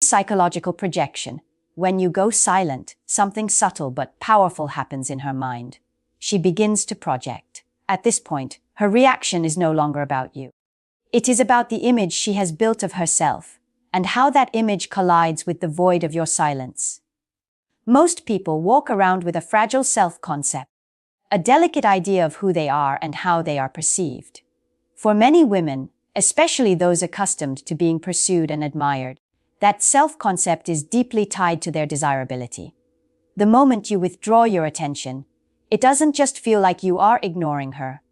psychological projection. When you go silent, something subtle but powerful happens in her mind. She begins to project. At this point, her reaction is no longer about you. It is about the image she has built of herself, and how that image collides with the void of your silence. Most people walk around with a fragile self-concept, a delicate idea of who they are and how they are perceived. For many women, especially those accustomed to being pursued and admired, that self-concept is deeply tied to their desirability. The moment you withdraw your attention, it doesn't just feel like you are ignoring her.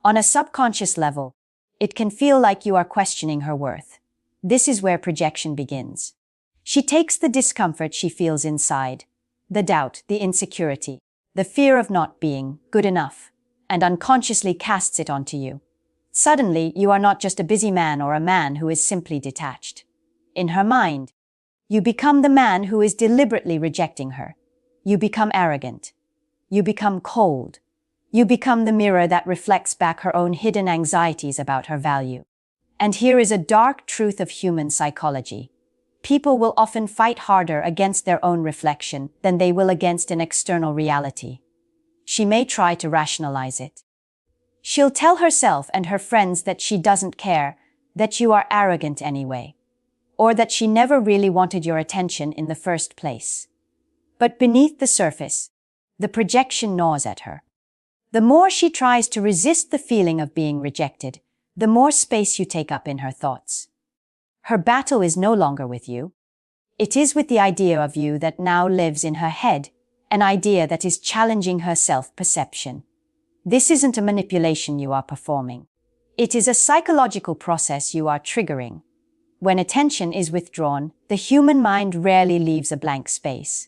On a subconscious level, it can feel like you are questioning her worth. This is where projection begins. She takes the discomfort she feels inside, the doubt, the insecurity, the fear of not being good enough, and unconsciously casts it onto you. Suddenly, you are not just a busy man or a man who is simply detached. In her mind, you become the man who is deliberately rejecting her. You become arrogant. You become cold. You become the mirror that reflects back her own hidden anxieties about her value. And here is a dark truth of human psychology. People will often fight harder against their own reflection than they will against an external reality. She may try to rationalize it. She'll tell herself and her friends that she doesn't care, that you are arrogant anyway, or that she never really wanted your attention in the first place. But beneath the surface, the projection gnaws at her. The more she tries to resist the feeling of being rejected, the more space you take up in her thoughts. Her battle is no longer with you. It is with the idea of you that now lives in her head, an idea that is challenging her self-perception. This isn't a manipulation you are performing. It is a psychological process you are triggering. When attention is withdrawn, the human mind rarely leaves a blank space.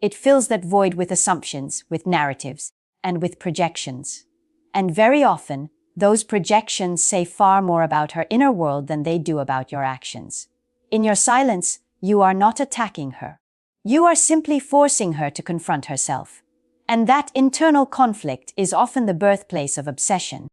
It fills that void with assumptions, with narratives, and with projections. And very often, those projections say far more about her inner world than they do about your actions. In your silence, you are not attacking her. You are simply forcing her to confront herself. And that internal conflict is often the birthplace of obsession.